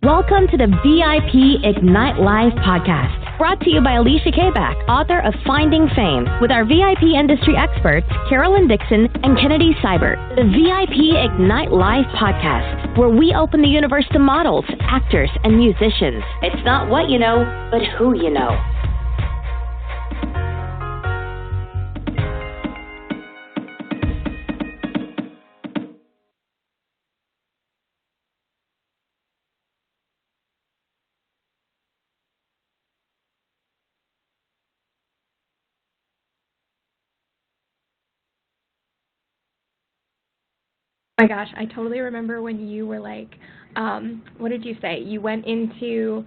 Welcome to the VIP Ignite Live podcast, brought to you by Alycia Kaback, author of Finding Fame, with our VIP industry experts, Carolyn Dixon and Kennedy Seibert. The VIP Ignite Live podcast, where we open the universe to models, actors, and musicians. It's not what you know, but who you know. Oh my gosh, I totally remember when you were like, what did you say? You went into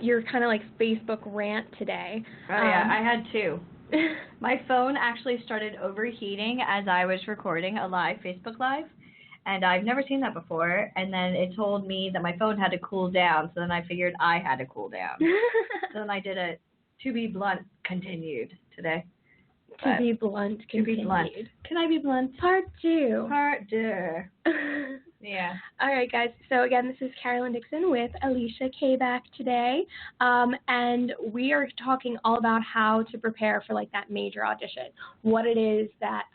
your kind of like Facebook rant today. Oh yeah, I had two. My phone actually started overheating as I was recording a live Facebook Live, and I've never seen that before. And then it told me that my phone had to cool down, so then I figured I had to cool down. So then I did a To Be Blunt continued today. To be blunt, To be blunt. Can I be blunt? Part 2. Part 2. Yeah. All right, guys. So, again, this is Carolyn Dixon with Alycia Kaback today. And we are talking all about how to prepare for, like, that major audition. What it is that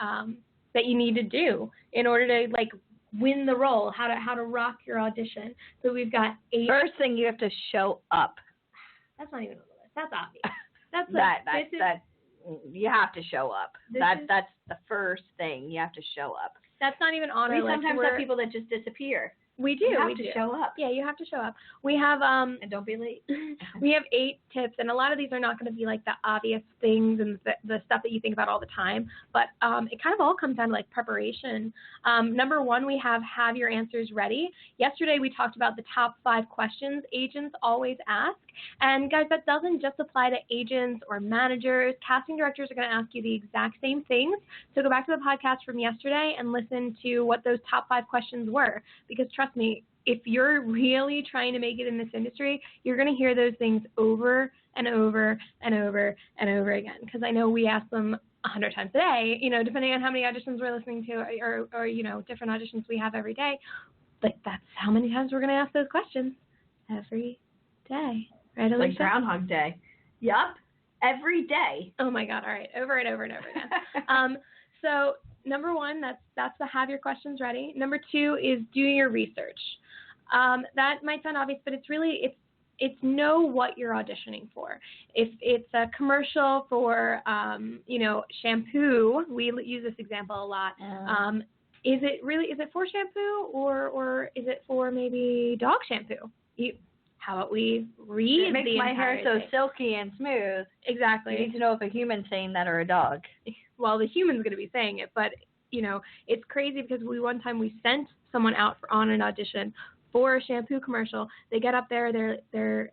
that you need to do in order to, like, win the role, how to rock your audition. So we've got 8. First thing, you have to show up. That's not even on the list. That's obvious. That's you have to show up. That's the first thing. You have to show up. That's not even on our list. We sometimes have people that just disappear. We do. You have to show up. Yeah, you have to show up. We have and don't be late. We have 8 tips, and a lot of these are not going to be like the obvious things and the stuff that you think about all the time, but it kind of all comes down to like preparation. Number 1, we have your answers ready. Yesterday we talked about the top 5 questions agents always ask, and guys, that doesn't just apply to agents or managers. Casting directors are going to ask you the exact same things. So go back to the podcast from yesterday and listen to what those top 5 questions were, because trust me, if you're really trying to make it in this industry, you're going to hear those things over and over and over and over again. Because I know we ask them 100 times a day, depending on how many auditions we're listening to or different auditions we have every day. But that's how many times we're going to ask those questions every day. Right, Alycia? Like Groundhog Day. Yup. Every day. Oh, my God. All right. Over and over and over again. So number 1, that's the have your questions ready. Number 2 is do your research. That might sound obvious, but it's know what you're auditioning for. If it's a commercial for, shampoo, we use this example a lot. Is it for shampoo or is it for maybe dog shampoo? How about we read it makes my hair so silky and smooth. Exactly. You need to know if a human's saying that or a dog. Well, the human's going to be saying it, but, it's crazy because one time we sent someone out on an audition for a shampoo commercial. They get up there, they're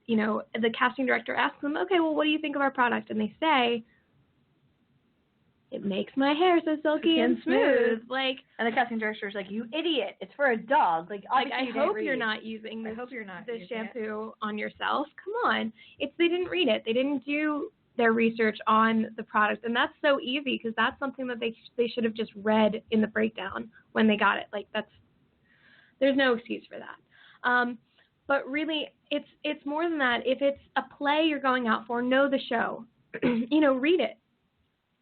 the casting director asks them, okay, well, what do you think of our product? And they say, it makes my hair so silky and smooth. And the casting director's like, you idiot, it's for a dog. I hope you're not using this shampoo on yourself. Come on. They didn't read it. They didn't do their research on the product. And that's so easy because that's something that they should have just read in the breakdown when they got it. There's no excuse for that. But really, it's more than that. If it's a play you're going out for, know the show. Read it.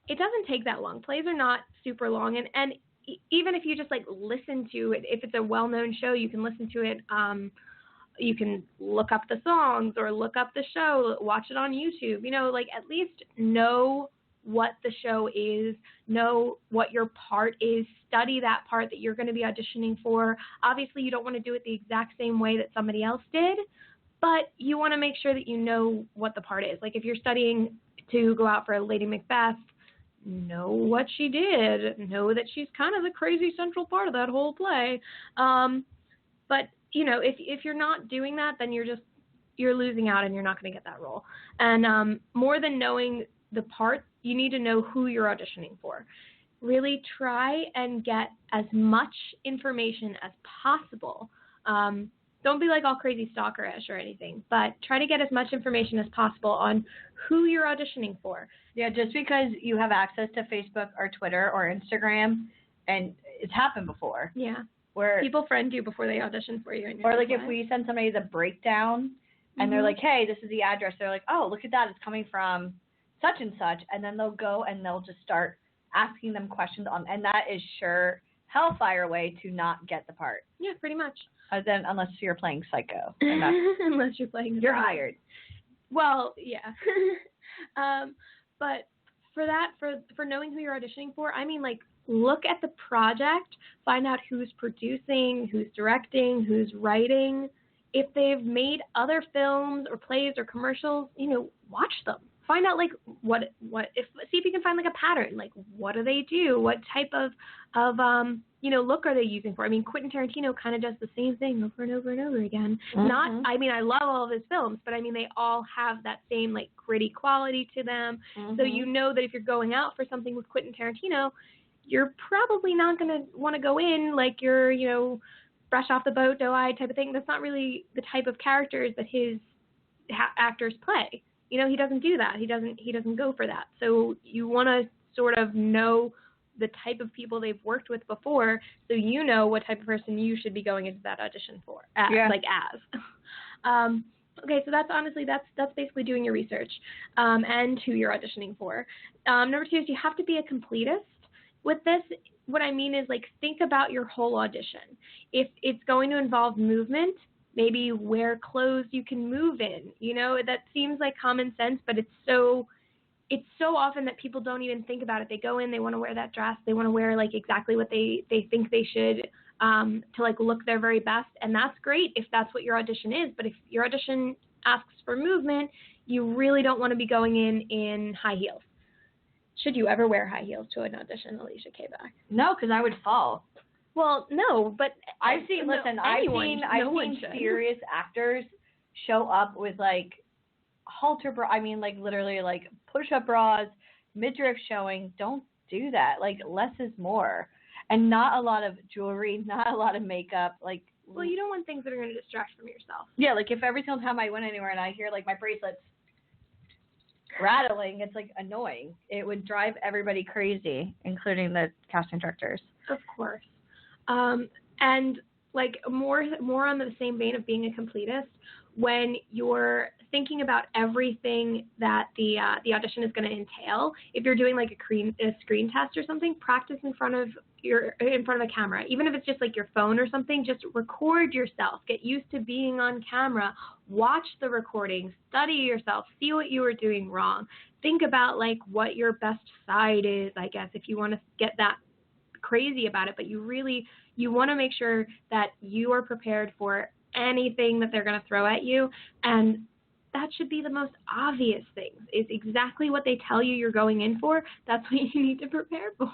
It doesn't take that long. Plays are not super long. And even if you just listen to it, if it's a well-known show, you can listen to it. You can look up the songs or look up the show, watch it on YouTube. At least know what the show is, know what your part is, study that part that you're going to be auditioning for. Obviously, you don't want to do it the exact same way that somebody else did, but you want to make sure that you know what the part is. If you're studying to go out for a Lady Macbeth, know what she did, know that she's kind of the crazy central part of that whole play. But if you're not doing that, then you're losing out and you're not going to get that role. And more than knowing the part, you need to know who you're auditioning for. Really try and get as much information as possible. Don't be all crazy stalker-ish or anything, but try to get as much information as possible on who you're auditioning for. Yeah, just because you have access to Facebook or Twitter or Instagram, and it's happened before. Yeah. where people friend you before they audition for you. And or like if we send somebody the breakdown and they're like, hey, this is the address. They're like, oh, look at that. It's coming from such and such. And then they'll go and they'll just start asking them questions on, and that is sure hellfire way to not get the part. Yeah, pretty much. Then unless you're playing Psycho. Unless you're playing. You're hired. Well, yeah. But for that, for knowing who you're auditioning for, I mean, like, look at the project, find out who's producing, who's directing, who's writing. If they've made other films or plays or commercials, watch them. Find out, like, see if you can find, like, a pattern. Like, what do they do? What type of look are they using for? I mean, Quentin Tarantino kind of does the same thing over and over and over again. I love all of his films, but, I mean, they all have that same, like, gritty quality to them. So you know that if you're going out for something with Quentin Tarantino, you're probably not going to want to go in like you're, fresh off the boat, doe-eyed type of thing. That's not really the type of characters that his actors play. He doesn't do that. He doesn't go for that. So you want to sort of know the type of people they've worked with before, so you know what type of person you should be going into that audition for, as. Okay, so that's basically doing your research and who you're auditioning for. Number 2 is you have to be a completist. With this, what I mean is, like, think about your whole audition. If it's going to involve movement, maybe wear clothes you can move in. That seems like common sense, but it's so often that people don't even think about it. They go in, they want to wear that dress, they want to wear, like, exactly what they think they should to, like, look their very best, and that's great if that's what your audition is. But if your audition asks for movement, you really don't want to be going in high heels. Should you ever wear high heels to an audition, Alycia Kaback? No, because I would fall. Well, no, but I've seen serious actors show up with, like, halter bra. I mean, like, literally, like, push-up bras, midriff showing. Don't do that. Like, less is more. And not a lot of jewelry, not a lot of makeup. Like, well, you don't want things that are going to distract from yourself. Yeah, like, if every single time I went anywhere and I hear, like, my bracelets rattling, it's, like, annoying. It would drive everybody crazy, including the casting directors. Of course. And, like, more on the same vein of being a completist, when you're thinking about everything that the audition is going to entail, if you're doing, like, a screen test or something, practice in front of a camera. Even if it's just, like, your phone or something, just record yourself. Get used to being on camera. Watch the recording. Study yourself. See what you were doing wrong. Think about, like, what your best side is, I guess, if you want to get that crazy about it. But you want to make sure that you are prepared for anything that they're going to throw at you. And that should be the most obvious things. Is exactly what they tell you you're going in for. That's what you need to prepare for.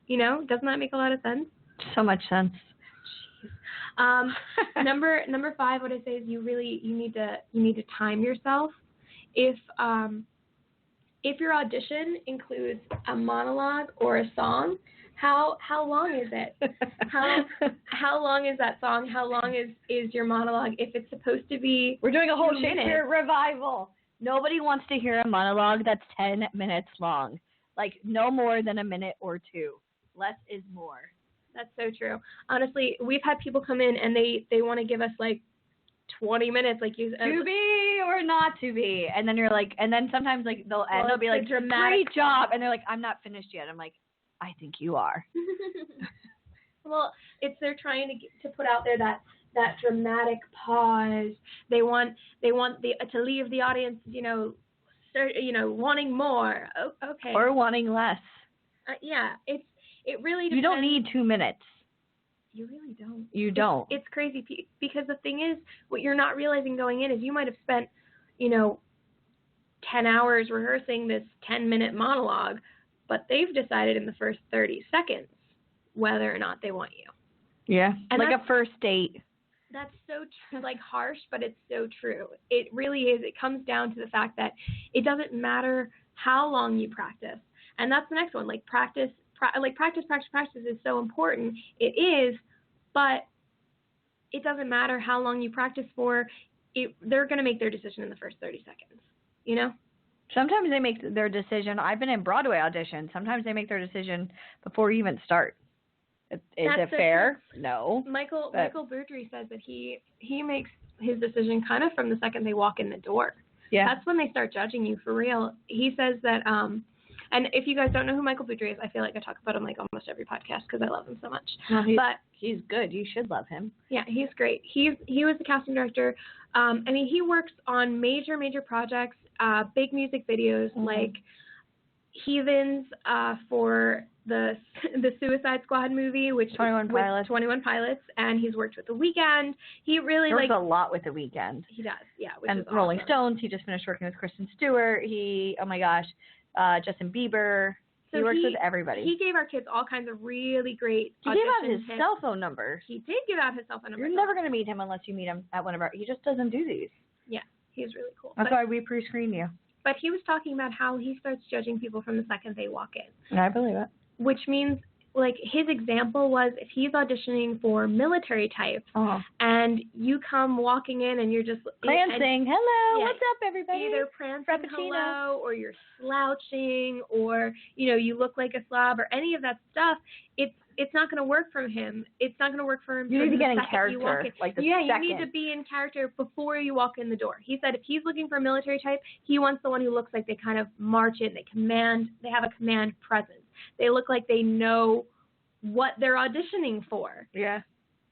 Doesn't that make a lot of sense? So much sense. Number 5, what I say is you need to time yourself. If your audition includes a monologue or a song, how long is it? How long is that song? How long is your monologue? If it's supposed to be, we're doing a whole Shakespeare revival. Nobody wants to hear a monologue that's 10 minutes long. Like, no more than a minute or 2. Less is more. That's so true. Honestly, we've had people come in and they want to give us, like, 20 minutes, like you said. To be or not to be. And then you're like, and then sometimes, like, they'll be like, dramatic great job. And they're like, I'm not finished yet. I'm like, I think you are. Well, they're trying to put out there that dramatic pause. They want to leave the audience, wanting more. Okay. Or wanting less. Yeah, it really depends. You don't need 2 minutes. You really don't. You don't. It's crazy because the thing is, what you're not realizing going in is you might have spent, 10 hours rehearsing this 10-minute monologue, but they've decided in the first 30 seconds whether or not they want you. Yeah, and like a first date. That's so true, like harsh, but it's so true. It really is. It comes down to the fact that it doesn't matter how long you practice. And that's the next one. Like practice is so important. It is, but it doesn't matter how long you practice for. They're going to make their decision in the first 30 seconds, Sometimes they make their decision. I've been in Broadway auditions. Sometimes they make their decision before you even start. Is it fair? No. Michael Boudry says that he makes his decision kind of from the second they walk in the door. Yeah. That's when they start judging you for real. He says that, and if you guys don't know who Michael Boudry is, I feel like I talk about him like almost every podcast because I love him so much. Well, he's good. You should love him. Yeah, he's great. He was the casting director. I mean, he works on major projects, big music videos like Heathens for the Suicide Squad movie, which 21 Pilots, and he's worked with The Weeknd. He really works a lot with The Weeknd. He does, yeah. And Rolling Stones. He just finished working with Kristen Stewart. Oh my gosh, Justin Bieber. So he works with everybody. He gave our kids all kinds of really great. He gave out his cell phone number. He did give out his cell phone number. You're never going to meet him unless you meet him at one of our. He just doesn't do these. Yeah, he's really cool. That's why we pre-screen you. But he was talking about how he starts judging people from the second they walk in. And I believe it. Which means, like, his example was if he's auditioning for military types and you come walking in and you're just prancing, hello, what's up, everybody? Either prancing, hello, or you're slouching, or, you know, you look like a slob, or any of that stuff, it's not going to work for him. It's not going to work for him. You need to get in character, like the second. You need to be in character before you walk in the door. He said if he's looking for a military type, he wants the one who looks like they kind of march in. They have a command presence. They look like they know what they're auditioning for. Yeah.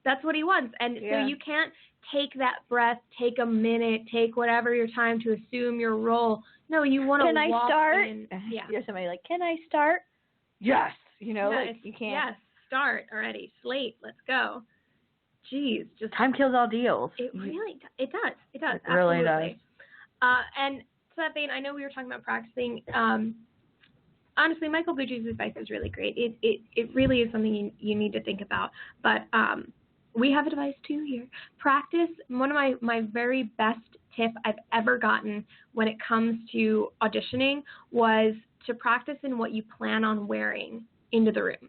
That's what he wants. And so you can't take that breath, take a minute, take whatever your time to assume your role. No, you want to walk in. Can I start? Yeah. You're somebody like, can I start? Yes. You know, yes, like you can't. Yes. Start already. Slate. Let's go. Jeez. Just time kills all deals. It really does. It does. It does. It really does. And to that vein, I know we were talking about practicing. Honestly, Michael Boudry's advice is really great. It really is something you need to think about. But we have advice too here. Practice. One of my very best tip I've ever gotten when it comes to auditioning was to practice in what you plan on wearing into the room.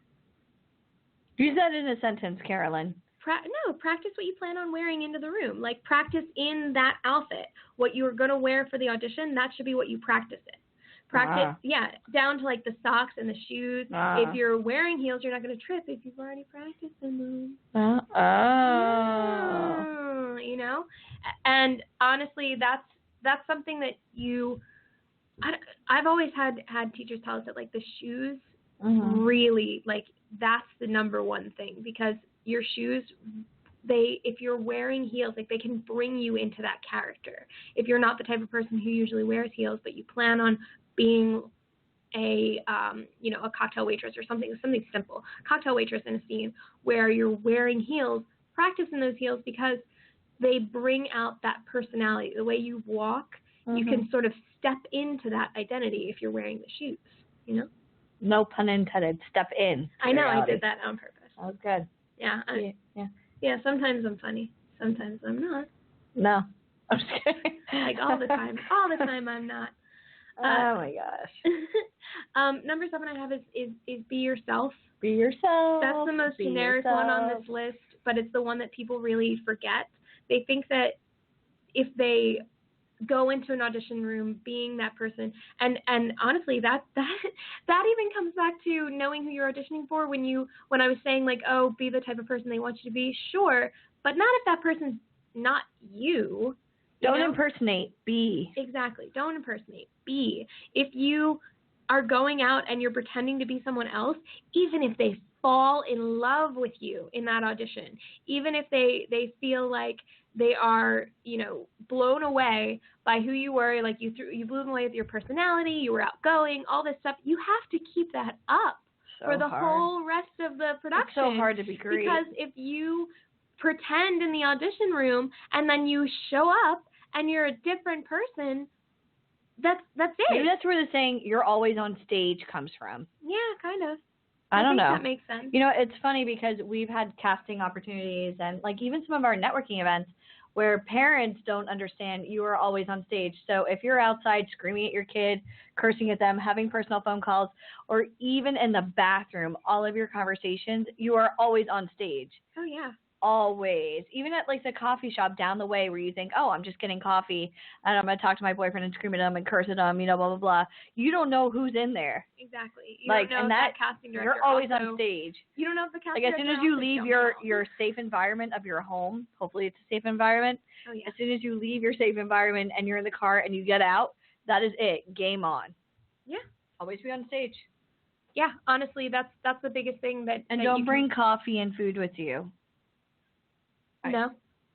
Use that in a sentence, Carolyn. Practice what you plan on wearing into the room. Like, practice in that outfit. What you are going to wear for the audition, that should be what you practice in. Practice, down to like the socks and the shoes. If you're wearing heels, you're not going to trip if you've already practiced in them. You know? And honestly, that's something that I've always had teachers tell us that, like, the shoes really, like, that's the number one thing, because your shoes, if you're wearing heels, like, they can bring you into that character. If you're not the type of person who usually wears heels, but you plan on being a cocktail waitress or something simple, cocktail waitress in a scene where you're wearing heels, practice in those heels, because they bring out that personality. The way you walk, you can sort of step into that identity if you're wearing the shoes, you know? No pun intended. Step in. I know, I did that on purpose. That was good. Yeah. Yeah, sometimes I'm funny. Sometimes I'm not. No. I'm just kidding. Like, all the time. All the time I'm not. Oh my gosh. Number 7 I have is be yourself. Be yourself. That's the most generic one on this list, but it's the one that people really forget. They think that if they go into an audition room being that person, and honestly that even comes back to knowing who you're auditioning for. When I was saying, like, oh, be the type of person they want you to be, sure, but not if that person's not you. Don't impersonate, be. Exactly. Don't impersonate, be. If you are going out and you're pretending to be someone else, even if they fall in love with you in that audition, even if they feel like they are, blown away by who you were, like you blew them away with your personality, you were outgoing, all this stuff, you have to keep that up for the whole rest of the production. It's so hard to be great. Because if you pretend in the audition room and then you show up and you're a different person, that's it. Maybe that's where the saying "you're always on stage" comes from. Yeah, kind of. I don't know. That makes sense. It's funny because we've had casting opportunities and, like, even some of our networking events where parents don't understand you are always on stage. So if you're outside screaming at your kid, cursing at them, having personal phone calls, or even in the bathroom, all of your conversations, you are always on stage. Oh, yeah. always, even at like the coffee shop down the way where you think, oh, I'm just getting coffee and I'm going to talk to my boyfriend and scream at him and curse at him, blah, blah, blah. You don't know who's in there. Exactly. You like, don't know and that casting director you're always also, on stage. You don't know if the casting director. Like, as soon as you leave your know. safe environment of your home, hopefully it's a safe environment. Oh, yeah. As soon as you leave your safe environment and you're in the car and you get out, that is it. Game on. Yeah. Always be on stage. Yeah, honestly, that's the biggest thing that. And that don't bring coffee and food with you. No,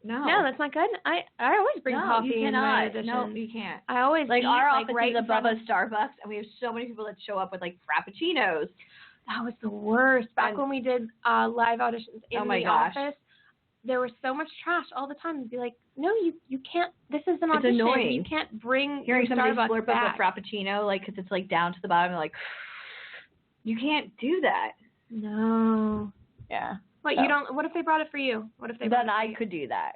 No, that's not good. I always bring coffee. You in my cannot. auditions. No, you can't. I always like eat, our like, office right is above a Starbucks, and we have so many people that show up with like frappuccinos. That was the worst. Back when we did live auditions in the office, there was so much trash all the time. It'd be like, no, you can't. This is an audition. It's annoying. You can't bring hearing your somebody Starbucks slurp back. up a frappuccino, like, because it's like down to the bottom, like, you can't do that. No. Yeah. But you don't. What if they brought it for you? What if they? Then I could do that.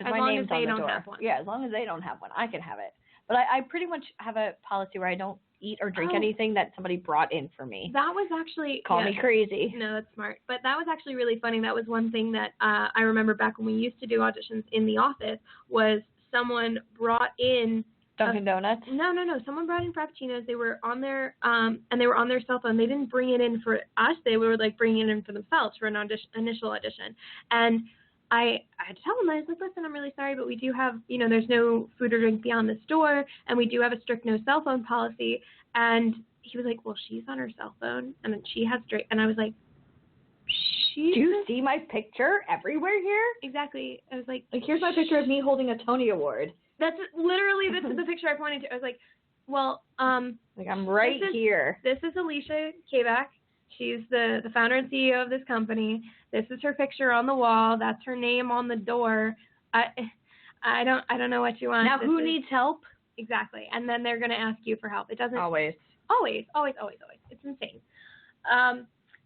As long as they don't have one. Yeah, as long as they don't have one, I can have it. But I pretty much have a policy where I don't eat or drink anything that somebody brought in for me. That was actually... Call me crazy. No, that's smart. But that was actually really funny. That was one thing that I remember back when we used to do auditions in the office was someone brought in... Dunkin' Donuts? No. Someone brought in frappuccinos. They were on their and they were on their cell phone. They didn't bring it in for us. They were like bringing it in for themselves for an initial audition. And I had to tell him, I was like, listen, I'm really sorry, but we do have, there's no food or drink beyond this door, and we do have a strict no cell phone policy. And he was like, well, she's on her cell phone, and then she has drink. And I was like, do you see my picture everywhere here? Exactly. I was like, here's my picture of me holding a Tony Award. That's literally the picture I pointed to. I was like, well, like I'm right here. This is Alycia Kaback. She's the founder and CEO of this company. This is her picture on the wall. That's her name on the door. I don't know what you want. Now, who needs help? Exactly. And then they're going to ask you for help. It doesn't always. It's insane.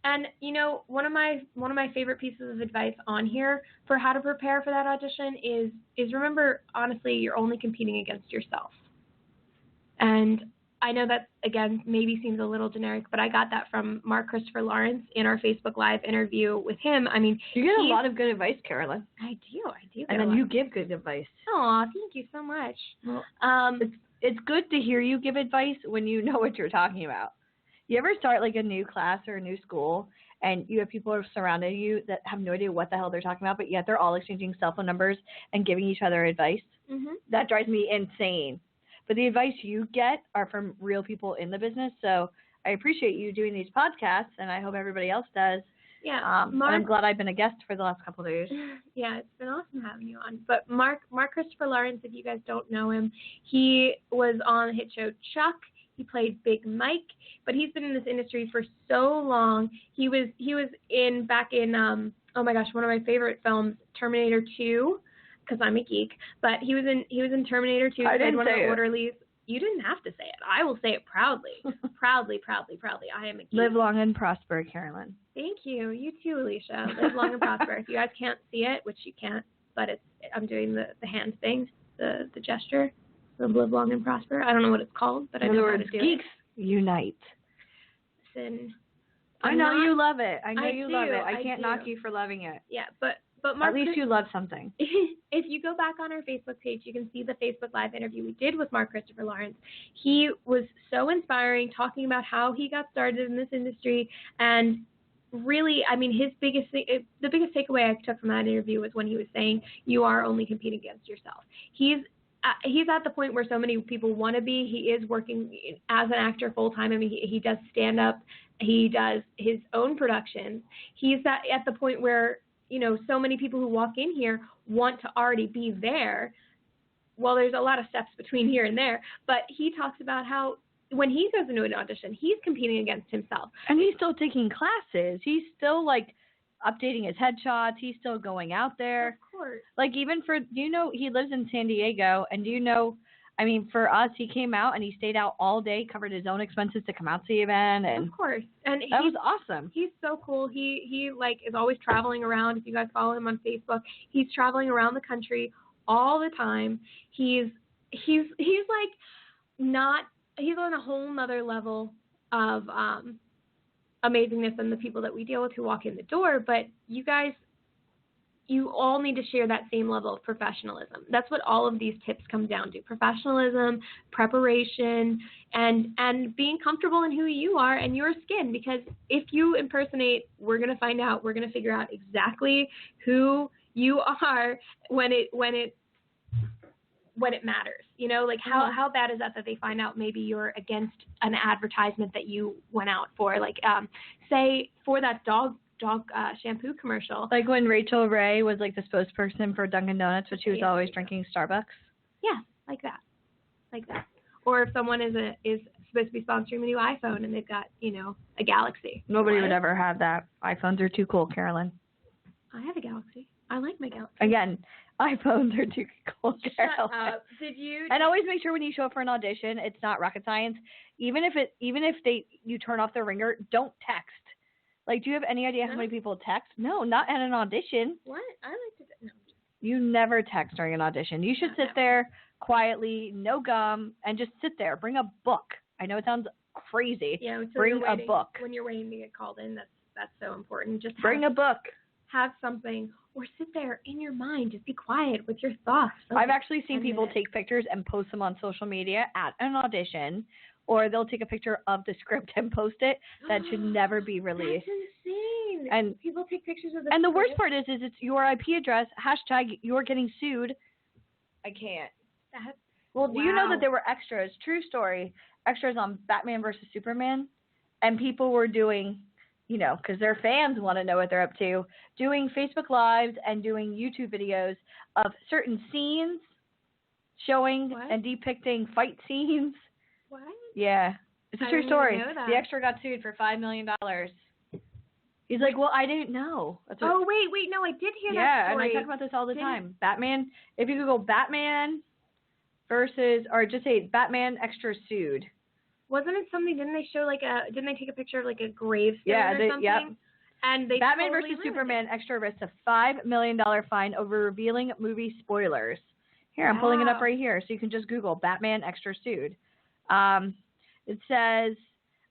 And one of my favorite pieces of advice on here for how to prepare for that audition is remember, honestly, you're only competing against yourself. And I know that, again, maybe seems a little generic, but I got that from Mark Christopher Lawrence in our Facebook Live interview with him. I mean, you get a lot of good advice, Carolyn. I do. And then you give good advice. Aw, thank you so much. Well, it's good to hear you give advice when you know what you're talking about. You ever start like a new class or a new school and you have people surrounding you that have no idea what the hell they're talking about, but yet they're all exchanging cell phone numbers and giving each other advice? Mm-hmm. That drives me insane. But the advice you get are from real people in the business. So I appreciate you doing these podcasts, and I hope everybody else does. Yeah. I'm glad I've been a guest for the last couple of days. Yeah, it's been awesome having you on. But Mark Christopher Lawrence, if you guys don't know him, he was on the hit show Chuck. He played Big Mike, but he's been in this industry for so long. He was back in oh my gosh, one of my favorite films, Terminator 2. Because I'm a geek, but he was in Terminator 2. I didn't one say of the it. orderlies. You didn't have to say it. I will say it proudly, proudly. I am a geek. Live long and prosper, Carolyn. Thank you. You too, Alycia. Live long and prosper. If you guys can't see it, which you can't, but I'm doing the hand thing, the gesture, the live long and prosper. I don't know what it's called, but I know how to do geeks it. Unite. Listen, I know you love it. I know you love it. I can't knock do. you for loving it. Yeah, but Mark, at least you love something. If you go back on our Facebook page, you can see the Facebook Live interview we did with Mark Christopher Lawrence. He was so inspiring, talking about how he got started in this industry, and really, I mean, the biggest takeaway I took from that interview was when he was saying, "You are only competing against yourself." He's at the point where so many people want to be. He is working as an actor full time. I mean, he does stand up. He does his own productions. He's at the point where, so many people who walk in here want to already be there. Well, there's a lot of steps between here and there, but he talks about how when he goes into an audition, he's competing against himself. And he's still taking classes. He's still, updating his headshots. He's still going out there. Of course. Even he lives in San Diego, and for us, he came out and he stayed out all day, covered his own expenses to come out to the event. And of course. And that was awesome. He's so cool. He is always traveling around. If you guys follow him on Facebook, he's traveling around the country all the time. He's on a whole nother level of amazingness than the people that we deal with who walk in the door. But you guys, you all need to share that same level of professionalism. That's what all of these tips come down to: professionalism, preparation, and being comfortable in who you are and your skin. Because if you impersonate, we're going to find out. We're going to figure out exactly who you are when it matters. You know, like how bad is that they find out maybe you're against an advertisement that you went out for, like say for that dog shampoo commercial. Like when Rachel Ray was like the spokesperson for Dunkin' Donuts, but she was always drinking Starbucks. Yeah, like that. Or if someone is supposed to be sponsoring a new iPhone and they've got, you know, a Galaxy. Nobody would ever have that. iPhones are too cool, Carolyn. I have a Galaxy. I like my Galaxy. Again, iPhones are too cool, Carolyn. Shut up. And always make sure when you show up for an audition, it's not rocket science. Even if you turn off the ringer, don't text. Like, do you have any idea how many people text? No, not at an audition. What? I like to. No. You never text during an audition. You should sit there quietly, no gum, and just sit there. Bring a book. I know it sounds crazy. Yeah, bring a book. When you're waiting to get called in, that's so important. Just bring a book. Have something, or sit there in your mind. Just be quiet with your thoughts. I've actually seen people take pictures and post them on social media at an audition. Or they'll take a picture of the script and post it. That should never be released. That's insane. And people take pictures of the And script. the worst part is it's your IP address, hashtag you're getting sued. I can't. Well, do you know that there were extras, true story, extras on Batman versus Superman? And people were doing, you know, because their fans want to know what they're up to, doing Facebook Lives and doing YouTube videos of certain scenes showing and depicting fight scenes. What? Yeah. It's a true story. The extra got sued for $5 million. He's like, well, I didn't know. Wait, no, I did hear that story. Yeah, and I talk about this all the time. Batman, if you Google Batman versus, or just say Batman extra sued. Wasn't it something, didn't they take a picture of like a gravestone or something? Yep. And they Batman versus Superman extra risks a $5 million fine over revealing movie spoilers. Here, I'm pulling it up right here, so you can just Google Batman extra sued. It says,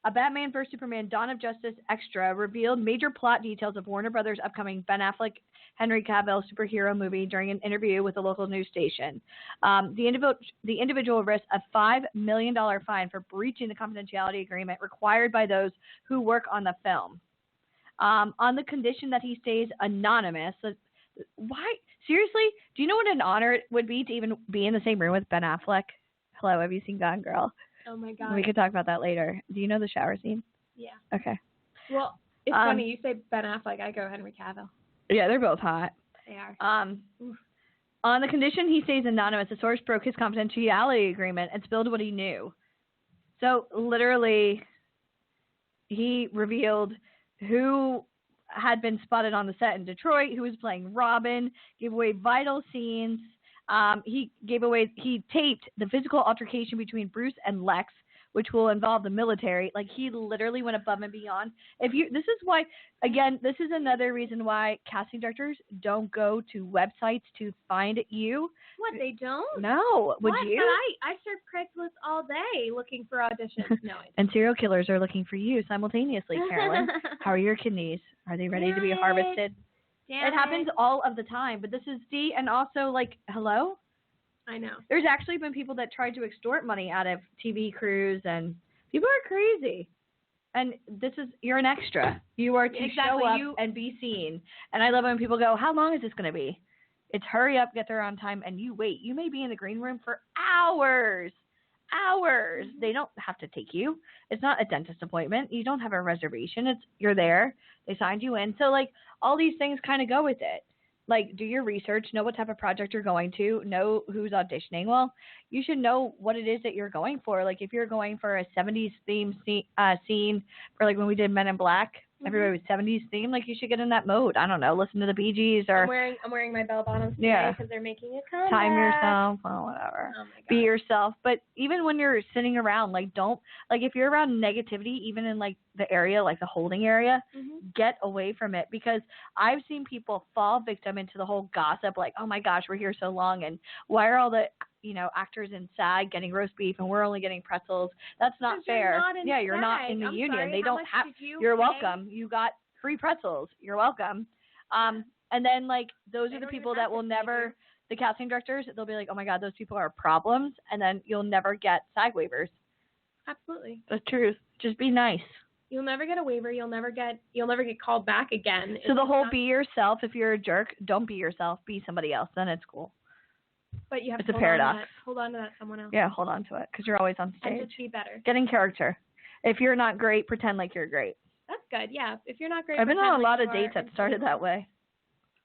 a Batman vs. Superman Dawn of Justice extra revealed major plot details of Warner Brothers' upcoming Ben Affleck, Henry Cavill superhero movie during an interview with a local news station. The individual risks a $5 million fine for breaching the confidentiality agreement required by those who work on the film. On the condition that he stays anonymous. Why? Seriously? Do you know what an honor it would be to even be in the same room with Ben Affleck? Hello, have you seen Gone Girl? Oh my God. We could talk about that later. Do you know the shower scene? Yeah. Okay. Well, it's funny. You say Ben Affleck, I go Henry Cavill. Yeah, they're both hot. They are. On the condition he stays anonymous, the source broke his confidentiality agreement and spilled what he knew. So literally, he revealed who had been spotted on the set in Detroit, who was playing Robin, gave away vital scenes. He taped the physical altercation between Bruce and Lex, which will involve the military. Like, he literally went above and beyond. This is why, again, this is another reason why casting directors don't go to websites to find you. What, they don't? No. Would you? I search Craigslist all day looking for auditions. No, I don't. And serial killers are looking for you simultaneously, Carolyn. How are your kidneys? Are they ready to be harvested? Damn it happens all of the time, but this is and also, like, hello? I know. There's actually been people that tried to extort money out of TV crews, and people are crazy. And you're an extra. You are to show up and be seen. And I love when people go, how long is this going to be? It's hurry up, get there on time, and you wait. You may be in the green room for hours. Hours. They don't have to take you. It's not a dentist appointment. You don't have a reservation. You're there. They signed you in. So, like, all these things kind of go with it. Like, do your research, know what type of project you're going to, know who's auditioning. Well, you should know what it is that you're going for. Like, if you're going for a 70s theme scene for, like, when we did Men in Black, everybody was 70s theme, like, you should get in that mode. I don't know, listen to the Bee Gees or... I'm wearing my bell bottoms today because they're making a comeback. Time yourself, well, whatever. Oh my God. Be yourself. But even when you're sitting around, like, if you're around negativity, even in, like, the area, like the holding area, get away from it, because I've seen people fall victim into the whole gossip, like, oh my gosh, we're here so long, and why are all the actors in SAG getting roast beef and we're only getting pretzels? That's not fair. You're not in the union. They don't have. You're welcome. You got free pretzels. You're welcome. And then, like, those are the people that will never, the casting directors, they'll be like, oh, my God, those people are problems. And then you'll never get SAG waivers. Absolutely. The truth. Just be nice. You'll never get a waiver. You'll never get called back again. So the whole be yourself, if you're a jerk, don't be yourself. Be somebody else. Then it's cool. But you have it's to a paradox. Hold on to that someone else. Yeah, hold on to it because you're always on stage. And just be better. Get in character. If you're not great, pretend like you're great. That's good. Yeah. If you're not great, I've been on a lot like of dates that started that way.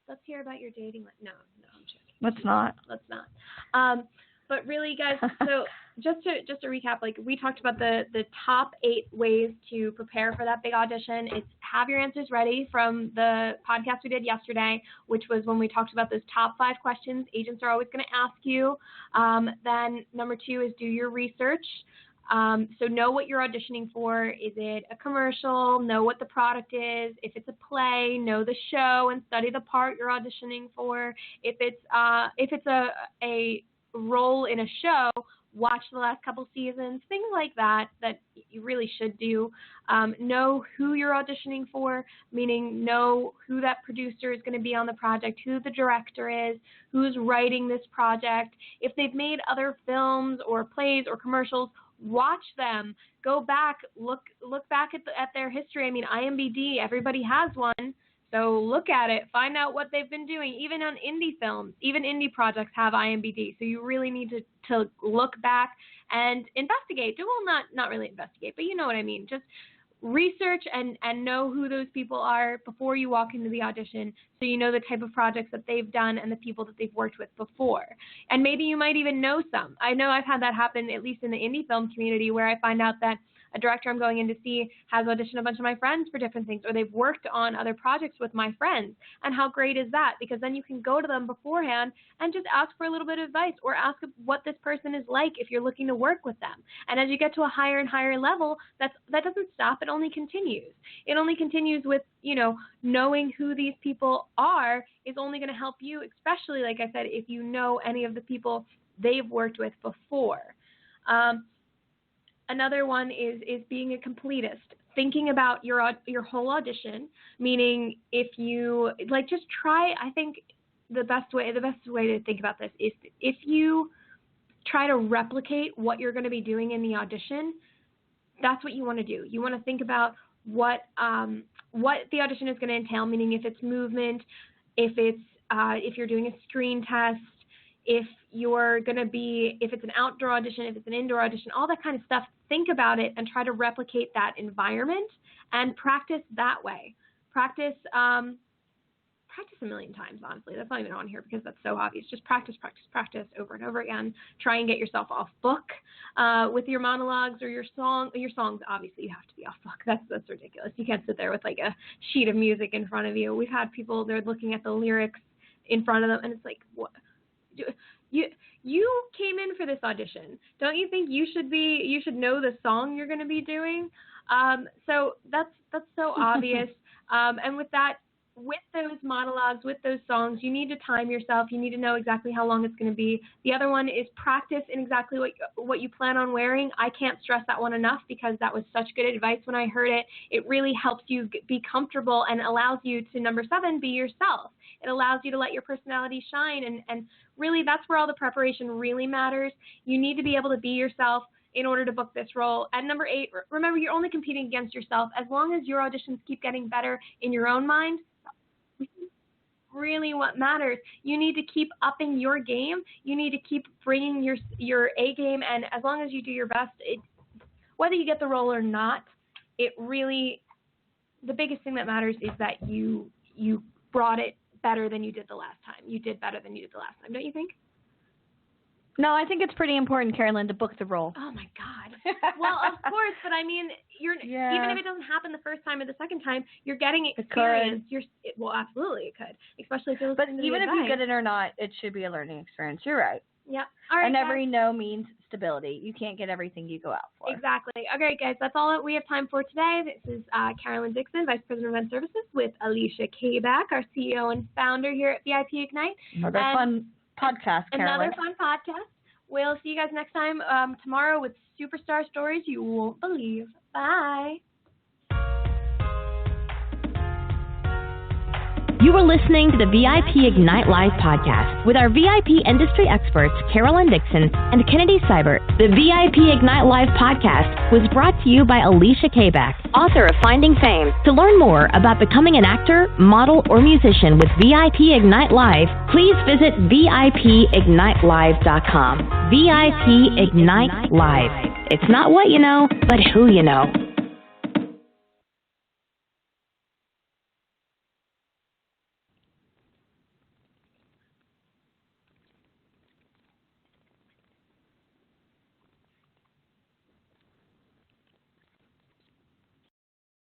Let's hear about your dating life. No, I'm joking. Let's not. But really, guys, so just to recap, like we talked about the top 8 ways to prepare for that big audition. It's have your answers ready from the podcast we did yesterday, which was when we talked about those top 5 questions agents are always going to ask you. Then number 2 is do your research. So know what you're auditioning for. Is it a commercial? Know what the product is. If it's a play, know the show and study the part you're auditioning for. If it's a role in a show, watch the last couple seasons, things like that you really should do. Know who you're auditioning for, meaning know who that producer is going to be on the project, who the director is, who's writing this project. If they've made other films or plays or commercials, watch them. Go back, look back at their history. I mean, IMDb, everybody has one. So look at it, find out what they've been doing. Even on indie films, even indie projects have IMDb. So you really need to look back and investigate. Well, not really investigate, but you know what I mean. Just research and know who those people are before you walk into the audition, so you know the type of projects that they've done and the people that they've worked with before. And maybe you might even know some. I know I've had that happen, at least in the indie film community, where I find out that a director I'm going in to see has auditioned a bunch of my friends for different things, or they've worked on other projects with my friends. And how great is that? Because then you can go to them beforehand and just ask for a little bit of advice, or ask what this person is like if you're looking to work with them. And as you get to a higher and higher level, that doesn't stop. It only continues. It only continues with, knowing who these people are is only going to help you, especially, like I said, if you know any of the people they've worked with before. Another one is being a completist, thinking about your whole audition, meaning if you, just try, I think the best way to think about this is if you try to replicate what you're going to be doing in the audition, that's what you want to do. You want to think about what the audition is going to entail, meaning if it's movement, if you're doing a screen test, if it's an outdoor audition, if it's an indoor audition, all that kind of stuff. Think about it and try to replicate that environment and practice that way. Practice a million times, honestly. That's not even on here because that's so obvious. Just practice over and over again. Try and get yourself off book with your monologues or your songs. Obviously, you have to be off book. That's ridiculous. You can't sit there with like a sheet of music in front of you. We've had people, they're looking at the lyrics in front of them, and it's like, what? You came in for this audition. Don't you think you should know the song you're going to be doing? So that's so obvious. And with those monologues, with those songs, you need to time yourself. You need to know exactly how long it's going to be. The other one is practice in exactly what you plan on wearing. I can't stress that one enough because that was such good advice when I heard it. It really helps you be comfortable and allows you to, number 7, be yourself. It allows you to let your personality shine, and really that's where all the preparation really matters. You need to be able to be yourself in order to book this role. And number 8, remember, you're only competing against yourself. As long as your auditions keep getting better in your own mind, really what matters. You need to keep upping your game. You need to keep bringing your A game, and as long as you do your best, whether you get the role or not, the biggest thing that matters is that you brought it better than you did the last time. You did better than you did the last time, don't you think? No, I think it's pretty important, Carolyn, to book the role. Oh, my God. Well, of course, but I mean, even if it doesn't happen the first time or the second time, you're getting experience. Well, absolutely it could, especially if you're listening to the advice. Even if you get it or not, it should be a learning experience. You're right. Yeah. All right, and every no means stability. You can't get everything you go out for. Exactly. Okay, guys, that's all that we have time for today. This is Carolyn Dixon, Vice President of Event Services, with Alycia Kaback, our CEO and founder here at VIP Ignite. Another fun podcast, Carolyn. Another fun podcast. We'll see you guys next time tomorrow with superstar stories you won't believe. Bye. You are listening to the VIP Ignite Live podcast with our VIP industry experts, Carolyn Dixon and Kennedy Seibert. The VIP Ignite Live podcast was brought to you by Alycia Kaback, author of Finding Fame. To learn more about becoming an actor, model, or musician with VIP Ignite Live, please visit VIPignitelive.com. VIP Ignite Live. It's not what you know, but who you know.